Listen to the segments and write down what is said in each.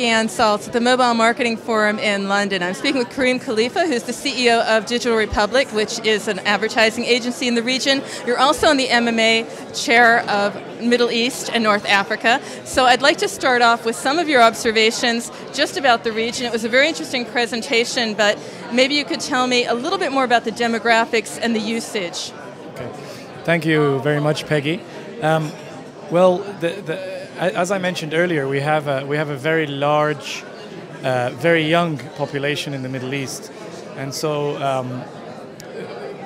Peggy Anne Salz at the Mobile Marketing Forum in London. I'm speaking with Karim Khalifa, who's the CEO of Digital Republic, which is an advertising agency in the region. You're also on the MMA chair of Middle East and North Africa. So I'd like to start off with some of your observations just about the region. It was a very interesting presentation, but maybe you could tell me a little bit more about the demographics and the usage. Okay. Thank you very much, Peggy. Well, as I mentioned earlier, we have a very large, very young population in the Middle East, and so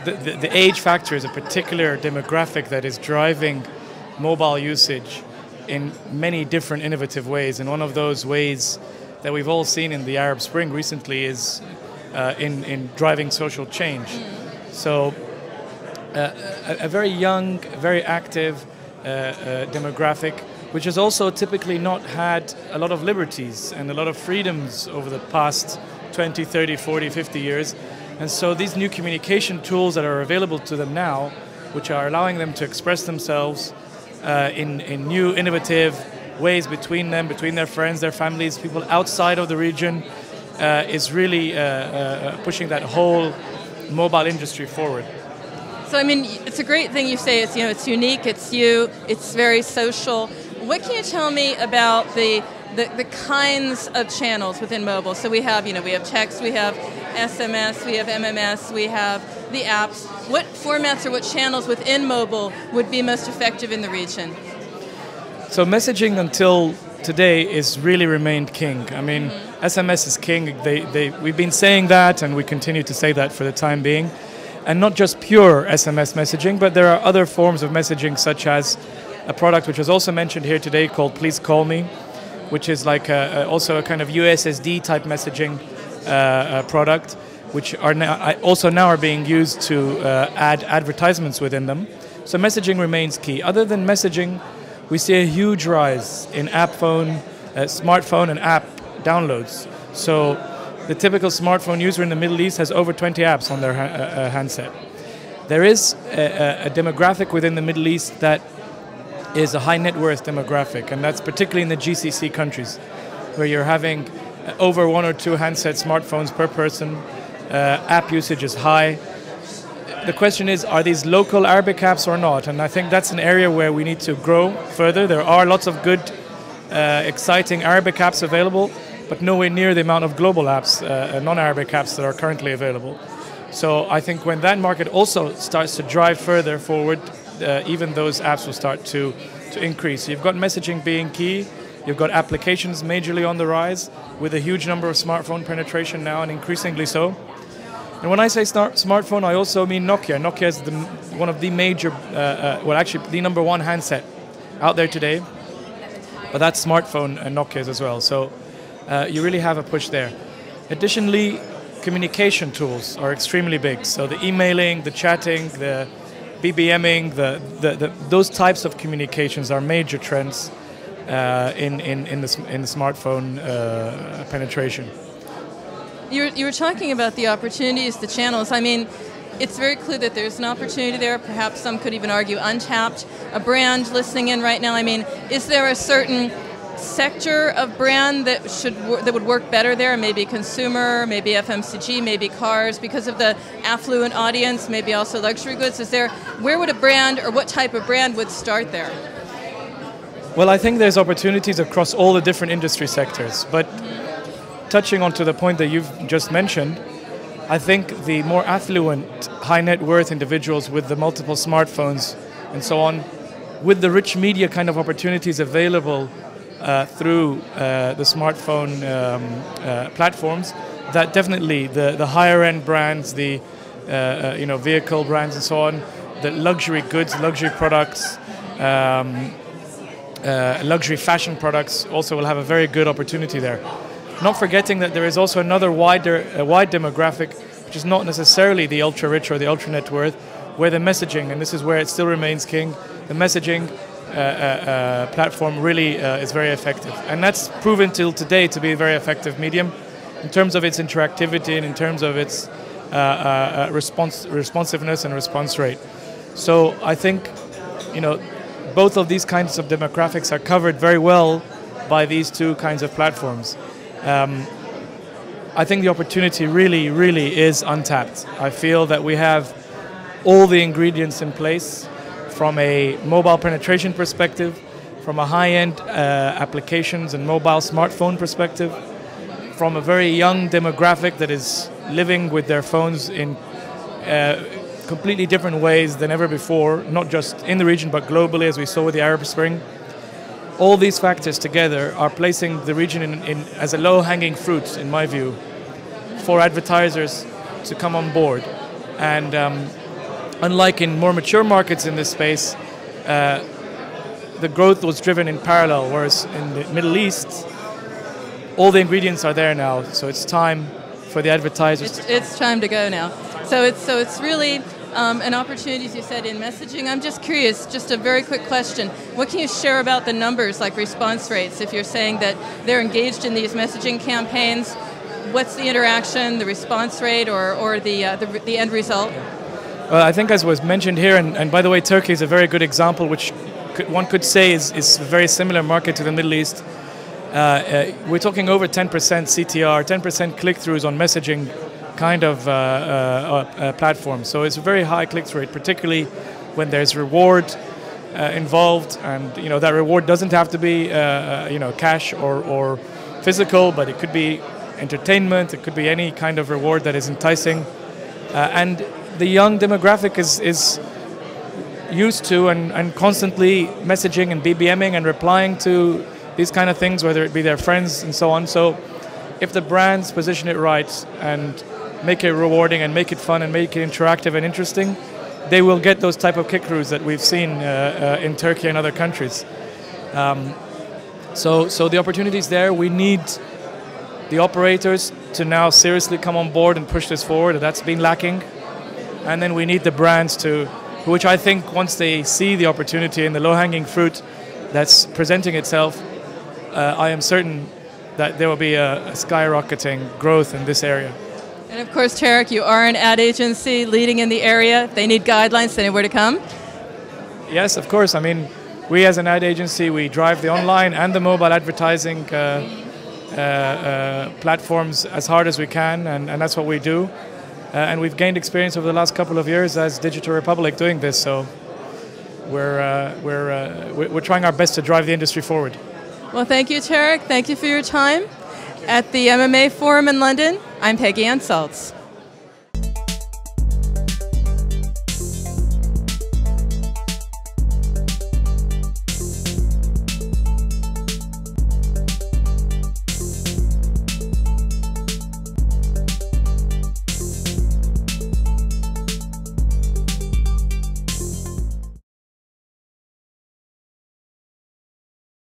the age factor is a particular demographic that is driving mobile usage in many different innovative ways. And one of those ways that we've all seen in the Arab Spring recently is in driving social change. So a very young, very active demographic, which has also typically not had a lot of liberties and a lot of freedoms over the past 20, 30, 40, 50 years. And so these new communication tools that are available to them now, which are allowing them to express themselves in new, innovative ways between them, between their friends, their families, people outside of the region, is really pushing that whole mobile industry forward. So I mean, it's a great thing you say. It's, you know, it's unique. It's you. It's very social. What can you tell me about the kinds of channels within mobile? So we have, we have text, we have SMS, we have MMS, we have the apps. What formats or what channels within mobile would be most effective in the region? So messaging until today is really remained king. I mean, SMS is king. We've been saying that, and we continue to say that for the time being. And not just pure SMS messaging, but there are other forms of messaging, such as a product which was also mentioned here today called Please Call Me, which is like also a kind of USSD type messaging product, which are now being used to add advertisements within them. So messaging remains key. Other than messaging, we see a huge rise in smartphone and app downloads. So the typical smartphone user in the Middle East has over 20 apps on their handset. There is a demographic within the Middle East that is a high net worth demographic, and that's particularly in the GCC countries, where you're having over 1 or 2 handset smartphones per person. App usage is high. The question is, are these local Arabic apps or not? And I think that's an area where we need to grow further. There are lots of good, exciting Arabic apps available, but nowhere near the amount of global apps, non-Arabic apps that are currently available. So I think when that market also starts to drive further forward, even those apps will start to increase. You've got messaging being key. You've got applications majorly on the rise, with a huge number of smartphone penetration now, and increasingly so. And when I say smartphone, I also mean Nokia. Nokia is one of the major, well, actually the #1 handset out there today. But that's smartphone and Nokia's as well. So you really have a push there. Additionally, communication tools are extremely big. So the emailing, the chatting, the BBMing, those types of communications are major trends in the smartphone penetration. You were talking about the opportunities, the channels. I mean, it's very clear that there's an opportunity there. Perhaps some could even argue untapped. A brand listening in right now, I mean, is there a certain sector of brand that would work better there? Maybe consumer, maybe FMCG, maybe cars, because of the affluent audience, maybe also luxury goods. Where would a brand, or what type of brand would start there? Well, I think there's opportunities across all the different industry sectors, but touching onto the point that you've just mentioned, I think the more affluent, high net worth individuals with the multiple smartphones and so on, with the rich media kind of opportunities available through the smartphone platforms, that definitely the higher end brands, the vehicle brands and so on, the luxury goods, luxury products, luxury fashion products also will have a very good opportunity there. Not forgetting that there is also another wide demographic, which is not necessarily the ultra rich or the ultra net worth, where the messaging, and this is where it still remains king, the messaging platform really is very effective. And that's proven till today to be a very effective medium in terms of its interactivity and in terms of its responsiveness and response rate. So I think, both of these kinds of demographics are covered very well by these two kinds of platforms. I think the opportunity really, really is untapped. I feel that we have all the ingredients in place from a mobile penetration perspective, from a high-end applications and mobile smartphone perspective, from a very young demographic that is living with their phones in completely different ways than ever before, not just in the region but globally, as we saw with the Arab Spring. All these factors together are placing the region in as a low-hanging fruit, in my view, for advertisers to come on board. And unlike in more mature markets in this space, the growth was driven in parallel, whereas in the Middle East, all the ingredients are there now. So it's time for the advertisers. It's time to go now. So it's really an opportunity, as you said, in messaging. I'm just curious, just a very quick question. What can you share about the numbers, like response rates? If you're saying that they're engaged in these messaging campaigns, what's the interaction, the response rate, or the end result? Well, I think as was mentioned here, and by the way, Turkey is a very good example, which one could say is a very similar market to the Middle East. We're talking over 10% CTR, 10% click-throughs on messaging kind of platforms. So it's a very high click-through rate, particularly when there's reward involved, and that reward doesn't have to be cash or physical, but it could be entertainment, it could be any kind of reward that is enticing, and the young demographic is used to and constantly messaging and BBMing and replying to these kind of things, whether it be their friends and so on. So if the brands position it right and make it rewarding and make it fun and make it interactive and interesting, they will get those type of kick-throughs that we've seen in Turkey and other countries. So the opportunity is there. We need the operators to now seriously come on board and push this forward. That's been lacking. And then we need the brands to, which I think once they see the opportunity and the low-hanging fruit that's presenting itself, I am certain that there will be a skyrocketing growth in this area. And of course, Tarek, you are an ad agency leading in the area. They need guidelines. They know where to come. Yes, of course. I mean, we as an ad agency, we drive the online and the mobile advertising platforms as hard as we can, and that's what we do. And we've gained experience over the last couple of years as Digital Republic doing this. So we're trying our best to drive the industry forward. Well, thank you, Tarek. Thank you for your time. At the MMA Forum in London, I'm Peggy Anne Salz.